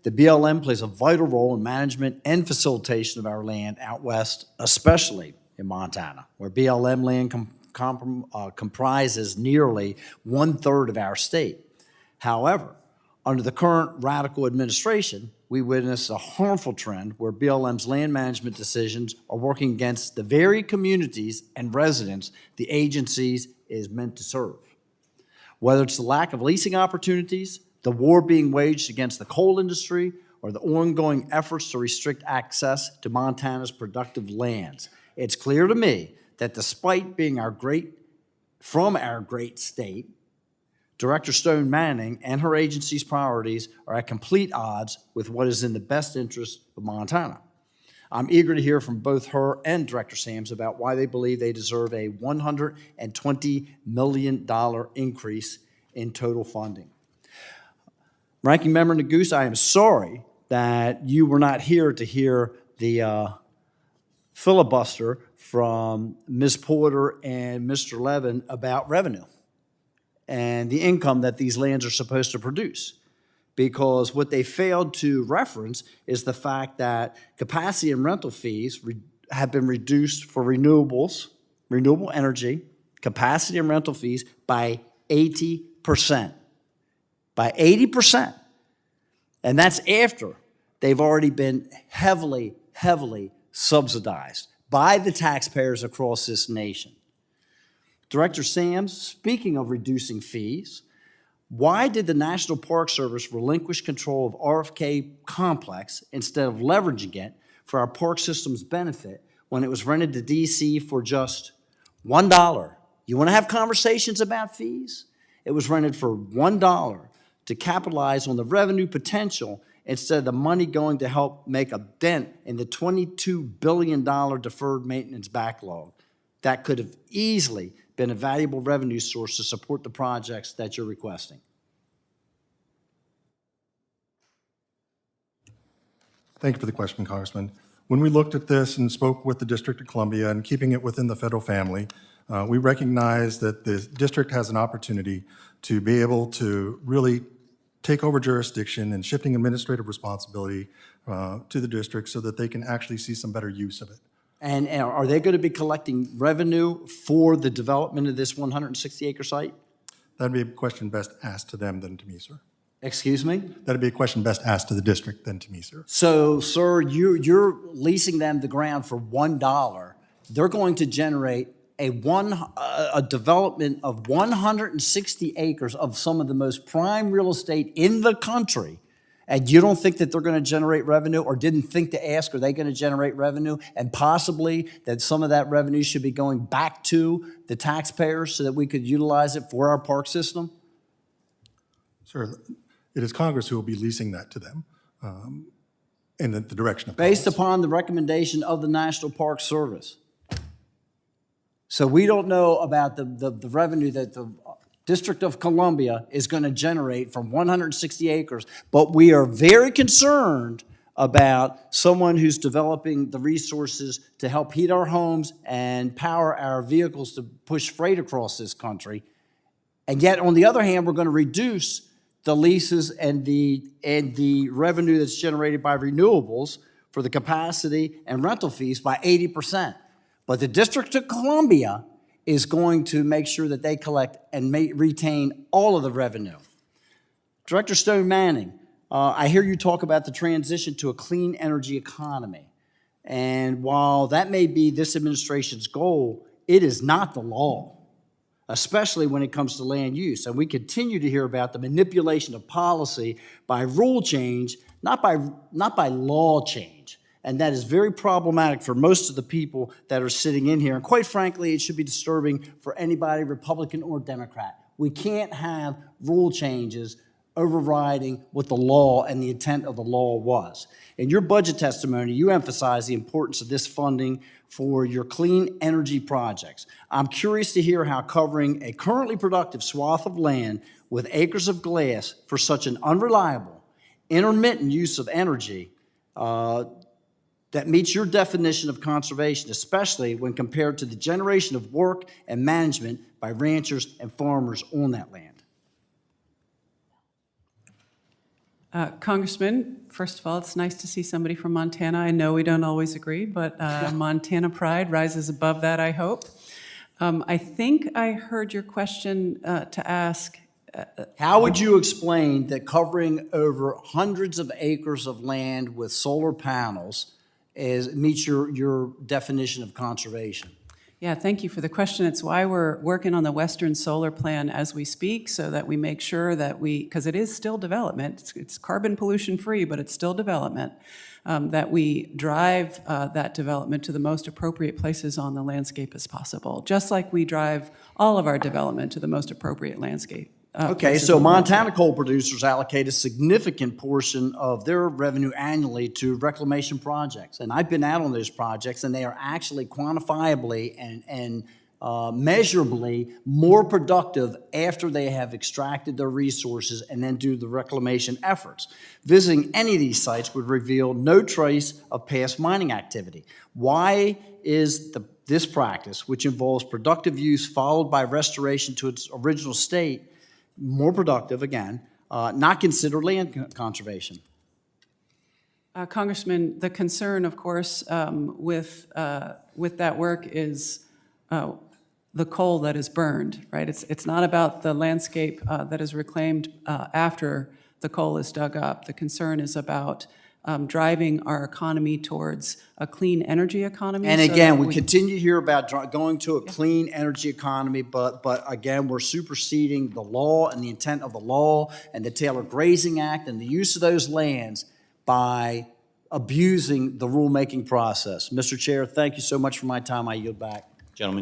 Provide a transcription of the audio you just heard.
The BLM plays a vital role in management and facilitation of our land out west, especially in Montana, where BLM land comprises nearly 1/3 of our state. However, under the current radical administration, we witness a harmful trend where BLM's land management decisions are working against the very communities and residents the agencies is meant to serve. Whether it's the lack of leasing opportunities, the war being waged against the coal industry, or the ongoing efforts to restrict access to Montana's productive lands, it's clear to me that despite being from our great state, Director Stone Manning and her agency's priorities are at complete odds with what is in the best interest of Montana. I'm eager to hear from both her and Director Sams about why they believe they deserve a $120 million increase in total funding. Ranking Member Neguse, I am sorry that you were not here to hear the filibuster from Ms. Porter and Mr. Levin about revenue and the income that these lands are supposed to produce. Because what they failed to reference is the fact that capacity and rental fees have been reduced for renewables, renewable energy, capacity and rental fees by 80%. By 80%. And that's after they've already been heavily, heavily subsidized by the taxpayers across this nation. Director Sams, speaking of reducing fees, why did the National Park Service relinquish control of RFK Complex instead of leveraging it for our park system's benefit when it was rented to DC for just $1? You want to have conversations about fees? It was rented for $1 to capitalize on the revenue potential instead of the money going to help make a dent in the $22 billion deferred maintenance backlog. That could have easily been a valuable revenue source to support the projects that you're requesting. Thank you for the question, Congressman. When we looked at this and spoke with the District of Columbia and keeping it within the federal family, we recognize that the district has an opportunity to be able to really take over jurisdiction and shifting administrative responsibility to the district so that they can actually see some better use of it. And are they going to be collecting revenue for the development of this 160-acre site? That'd be a question best asked to them than to me, sir. Excuse me? That'd be a question best asked to the district than to me, sir. So, sir, you're leasing them the ground for $1. They're going to generate a development of 160 acres of some of the most prime real estate in the country, and you don't think that they're going to generate revenue, or didn't think to ask, are they going to generate revenue, and possibly that some of that revenue should be going back to the taxpayers so that we could utilize it for our park system? Sir, it is Congress who will be leasing that to them in the direction of Based Congress. upon the recommendation of the National Park Service. So we don't know about the revenue that the District of Columbia is going to generate from 160 acres, but we are very concerned about someone who's developing the resources to help heat our homes and power our vehicles to push freight across this country. And yet, on the other hand, we're going to reduce the leases and the revenue that's generated by renewables for the capacity and rental fees by 80%. But the District of Columbia is going to make sure that they collect and retain all of the revenue. Director Stone Manning, I hear you talk about the transition to a clean energy economy. And while that may be this administration's goal, it is not the law, especially when it comes to land use. And we continue to hear about the manipulation of policy by rule change, not by law change. And that is very problematic for most of the people that are sitting in here. And quite frankly, it should be disturbing for anybody, Republican or Democrat. We can't have rule changes overriding what the law and the intent of the law was. In your budget testimony, you emphasize the importance of this funding for your clean energy projects. I'm curious to hear how covering a currently productive swath of land with acres of glass for such an unreliable, intermittent use of energy that meets your definition of conservation, especially when compared to the generation of work and management by ranchers and farmers on that land. Congressman, first of all, it's nice to see somebody from Montana. I know we don't always agree, but Montana pride rises above that, I hope. I think I heard your question to ask. How would you explain that covering over hundreds of acres of land with solar panels meets your definition of conservation? Yeah, thank you for the question. It's why we're working on the Western Solar Plan as we speak, so that we make sure that because it is still development, it's carbon pollution free, but it's still development, that we drive that development to the most appropriate places on the landscape as possible, just like we drive all of our development to the most appropriate landscape. Okay, so Montana coal producers allocate a significant portion of their revenue annually to reclamation projects. And I've been out on those projects, and they are actually quantifiably and measurably more productive after they have extracted their resources and then do the reclamation efforts. Visiting any of these sites would reveal no trace of past mining activity. Why is this practice, which involves productive use followed by restoration to its original state, more productive, again, not considered land conservation? Congressman, the concern, of course, with that work is the coal that is burned, right? It's not about the landscape that is reclaimed after the coal is dug up. The concern is about driving our economy towards a clean energy economy. And so again, that we continue to hear about going to a clean energy economy, but again, we're superseding the law and the intent of the law and the Taylor Grazing Act and the use of those lands by abusing the rulemaking process. Mr. Chair, thank you so much for my time. I yield back. Gentlemen.